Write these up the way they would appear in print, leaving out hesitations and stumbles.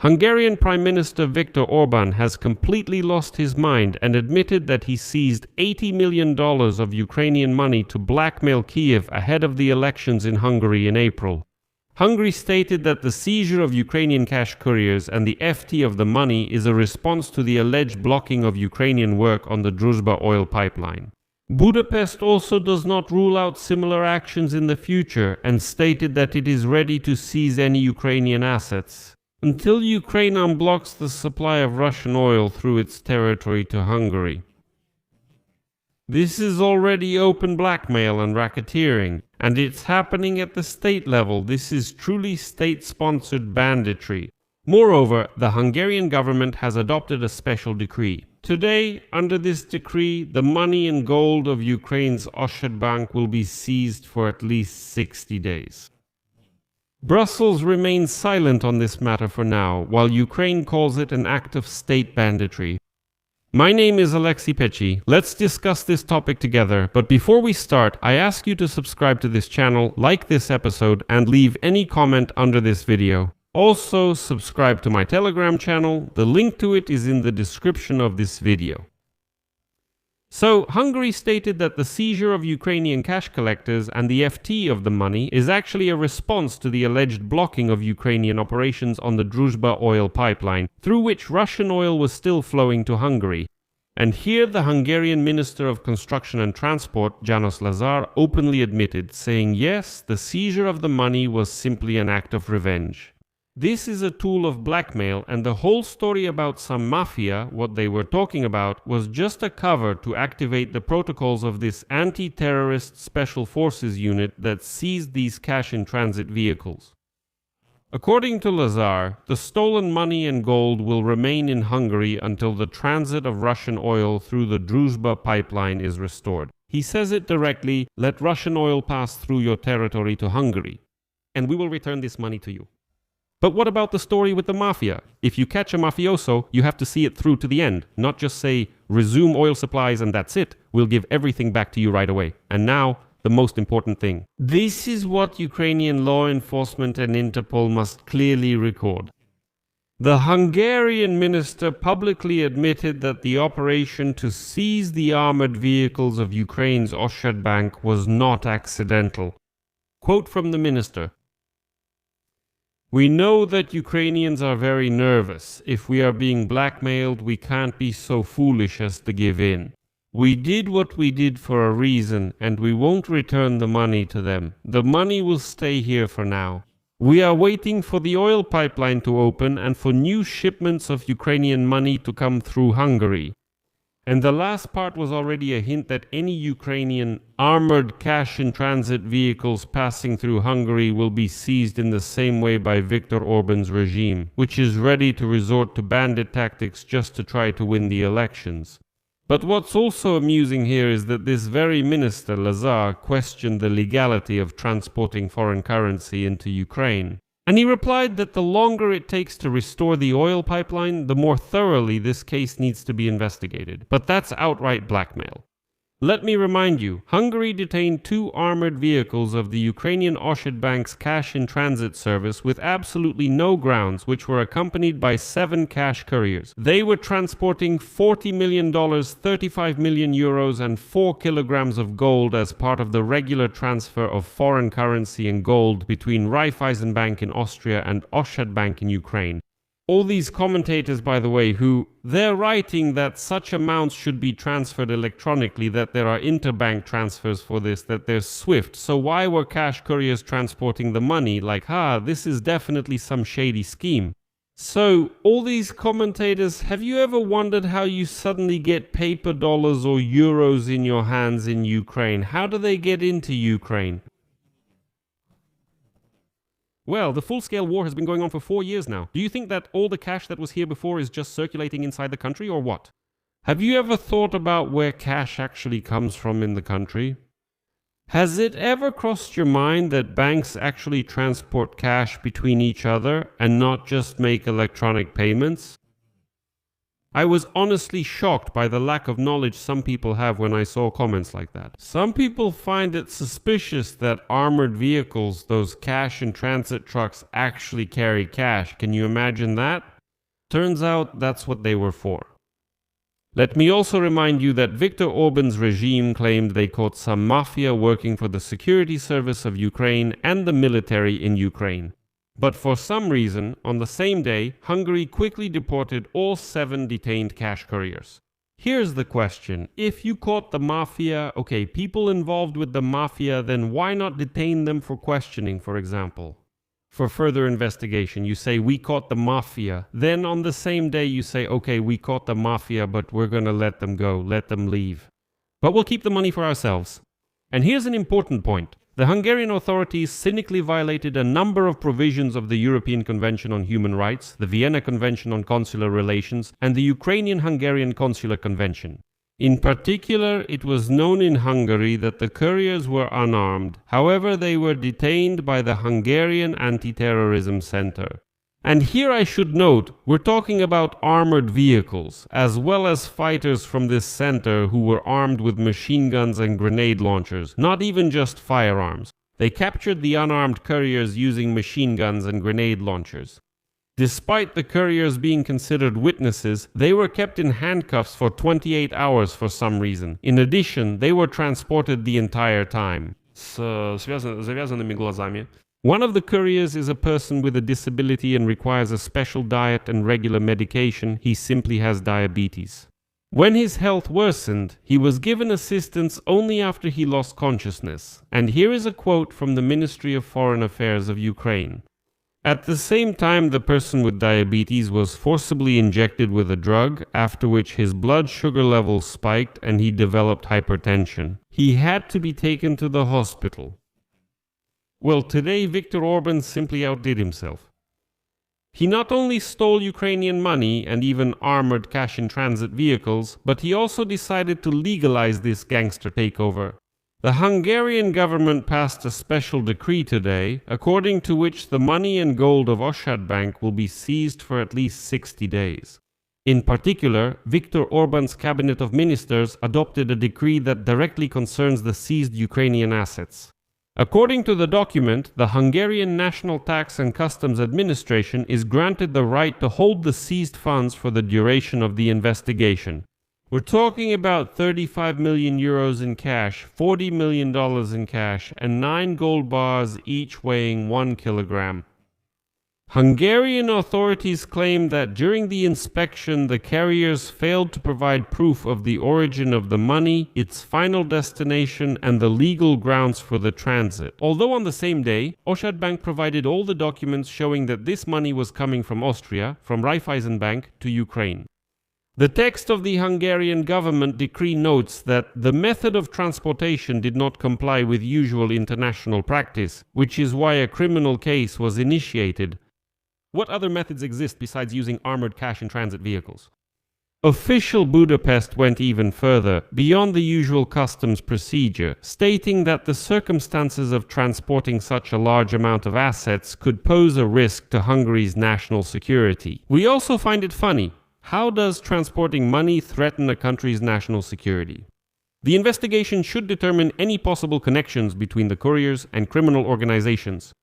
Hungarian Prime Minister Viktor Orban has completely lost his mind and admitted that he seized $80 million of Ukrainian money to blackmail Kiev ahead of the elections in Hungary in April. Hungary stated that the seizure of Ukrainian cash couriers and the FT of the money is a response to the alleged blocking of Ukrainian work on the Druzhba oil pipeline. Budapest also does not rule out similar actions in the future and stated that it is ready to seize any Ukrainian assets until Ukraine unblocks the supply of Russian oil through its territory to Hungary. This is already open blackmail and racketeering, and it's happening at the state level. This is truly state-sponsored banditry. Moreover, the Hungarian government has adopted a special decree. Today, under this decree, the money and gold of Ukraine's Orban Bank will be seized for at least 60 days. Brussels remains silent on this matter for now, while Ukraine calls it an act of state banditry. My name is Pechy. Let's discuss this topic together, but before we start, I ask you to subscribe to this channel, like this episode, and leave any comment under this video. Also, subscribe to my Telegram channel. The link to it is in the description of this video. So, Hungary stated that the seizure of Ukrainian cash collectors and the FT of the money is actually a response to the alleged blocking of Ukrainian operations on the Druzhba oil pipeline, through which Russian oil was still flowing to Hungary. And here the Hungarian Minister of Construction and Transport, János Lázár, openly admitted, saying yes, the seizure of the money was simply an act of revenge. This is a tool of blackmail, and the whole story about some mafia, what they were talking about, was just a cover to activate the protocols of this anti-terrorist special forces unit that seized these cash-in-transit vehicles. According to Lázár, the stolen money and gold will remain in Hungary until the transit of Russian oil through the Druzhba pipeline is restored. He says it directly, let Russian oil pass through your territory to Hungary, and we will return this money to you. But what about the story with the Mafia? If you catch a mafioso, you have to see it through to the end, not just say, resume oil supplies and that's it. We'll give everything back to you right away. And now, the most important thing. This is what Ukrainian law enforcement and Interpol must clearly record. The Hungarian minister publicly admitted that the operation to seize the armored vehicles of Ukraine's Orban Bank was not accidental. Quote from the minister. We know that Ukrainians are very nervous. If we are being blackmailed, we can't be so foolish as to give in. We did what we did for a reason, and we won't return the money to them. The money will stay here for now. We are waiting for the oil pipeline to open and for new shipments of Ukrainian money to come through Hungary. And the last part was already a hint that any Ukrainian armored cash-in-transit vehicles passing through Hungary will be seized in the same way by Viktor Orban's regime, which is ready to resort to bandit tactics just to try to win the elections. But what's also amusing here is that this very minister, Lázár, questioned the legality of transporting foreign currency into Ukraine. And he replied that the longer it takes to restore the oil pipeline, the more thoroughly this case needs to be investigated. But that's outright blackmail. Let me remind you, Hungary detained 2 armored vehicles of the Ukrainian Orban Bank's cash-in-transit service with absolutely no grounds, which were accompanied by 7 cash couriers. They were transporting $40 million, 35 million euros and 4 kilograms of gold as part of the regular transfer of foreign currency and gold between Raiffeisen Bank in Austria and Orban Bank in Ukraine. All these commentators, by the way, they're writing that such amounts should be transferred electronically, that there are interbank transfers for this, that there's SWIFT. So why were cash couriers transporting the money? Like, this is definitely some shady scheme. So, all these commentators, have you ever wondered how you suddenly get paper dollars or euros in your hands in Ukraine? How do they get into Ukraine? Well, the full-scale war has been going on for 4 years now. Do you think that all the cash that was here before is just circulating inside the country, or what? Have you ever thought about where cash actually comes from in the country? Has it ever crossed your mind that banks actually transport cash between each other and not just make electronic payments? I was honestly shocked by the lack of knowledge some people have when I saw comments like that. Some people find it suspicious that armored vehicles, those cash and transit trucks, actually carry cash. Can you imagine that? Turns out that's what they were for. Let me also remind you that Viktor Orban's regime claimed they caught some mafia working for the security service of Ukraine and the military in Ukraine. But for some reason, on the same day, Hungary quickly deported all 7 detained cash couriers. Here's the question. If you caught the mafia, people involved with the mafia, then why not detain them for questioning, for example? For further investigation, you say, we caught the mafia. Then on the same day you say, we caught the mafia, but we're gonna let them go, let them leave. But we'll keep the money for ourselves. And here's an important point. The Hungarian authorities cynically violated a number of provisions of the European Convention on Human Rights, the Vienna Convention on Consular Relations, and the Ukrainian-Hungarian Consular Convention. In particular, it was known in Hungary that the couriers were unarmed. However, they were detained by the Hungarian Anti-Terrorism Center. And here I should note, we're talking about armored vehicles, as well as fighters from this center who were armed with machine guns and grenade launchers, not even just firearms. They captured the unarmed couriers using machine guns and grenade launchers. Despite the couriers being considered witnesses, they were kept in handcuffs for 28 hours for some reason. In addition, they were transported the entire time. Завязанными глазами. One of the couriers is a person with a disability and requires a special diet and regular medication. He simply has diabetes. When his health worsened, he was given assistance only after he lost consciousness. And here is a quote from the Ministry of Foreign Affairs of Ukraine. At the same time, the person with diabetes was forcibly injected with a drug, after which his blood sugar levels spiked and he developed hypertension. He had to be taken to the hospital. Well, today Viktor Orban simply outdid himself. He not only stole Ukrainian money and even armored cash-in-transit vehicles, but he also decided to legalize this gangster takeover. The Hungarian government passed a special decree today, according to which the money and gold of Orban Bank will be seized for at least 60 days. In particular, Viktor Orban's cabinet of ministers adopted a decree that directly concerns the seized Ukrainian assets. According to the document, the Hungarian National Tax and Customs Administration is granted the right to hold the seized funds for the duration of the investigation. We're talking about 35 million euros in cash, $40 million in cash, and 9 gold bars each weighing 1 kilogram. Hungarian authorities claim that during the inspection, the carriers failed to provide proof of the origin of the money, its final destination, and the legal grounds for the transit. Although on the same day, Orban Bank provided all the documents showing that this money was coming from Austria, from Raiffeisen Bank, to Ukraine. The text of the Hungarian government decree notes that the method of transportation did not comply with usual international practice, which is why a criminal case was initiated. What other methods exist besides using armored cash-in-transit vehicles? Official Budapest went even further, beyond the usual customs procedure, stating that the circumstances of transporting such a large amount of assets could pose a risk to Hungary's national security. We also find it funny. How does transporting money threaten a country's national security? The investigation should determine any possible connections between the couriers and criminal organizations.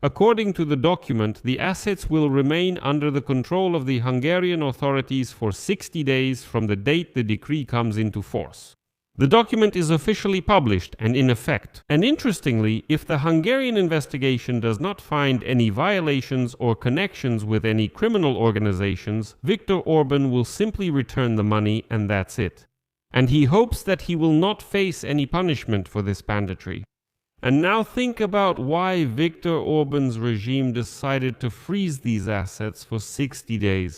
According to the document, the assets will remain under the control of the Hungarian authorities for 60 days from the date the decree comes into force. The document is officially published and in effect. And interestingly, if the Hungarian investigation does not find any violations or connections with any criminal organizations, Viktor Orban will simply return the money and that's it. And he hopes that he will not face any punishment for this banditry. And now think about why Viktor Orban's regime decided to freeze these assets for 60 days.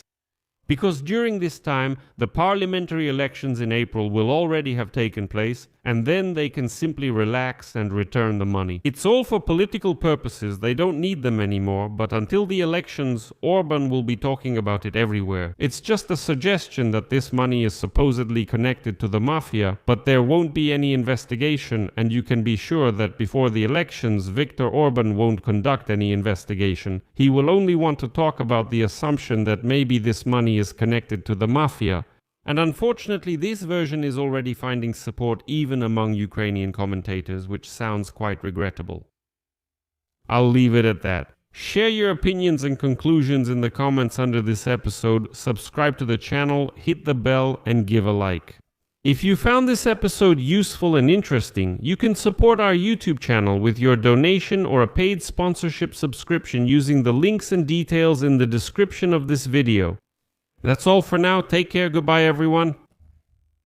Because during this time, the parliamentary elections in April will already have taken place, and then they can simply relax and return the money. It's all for political purposes, they don't need them anymore, but until the elections, Orban will be talking about it everywhere. It's just a suggestion that this money is supposedly connected to the Mafia, but there won't be any investigation, and you can be sure that before the elections, Viktor Orban won't conduct any investigation. He will only want to talk about the assumption that maybe this money is connected to the Mafia. And unfortunately, this version is already finding support even among Ukrainian commentators, which sounds quite regrettable. I'll leave it at that. Share your opinions and conclusions in the comments under this episode, subscribe to the channel, hit the bell, and give a like. If you found this episode useful and interesting, you can support our YouTube channel with your donation or a paid sponsorship subscription using the links and details in the description of this video. That's all for now. Take care. Goodbye, everyone.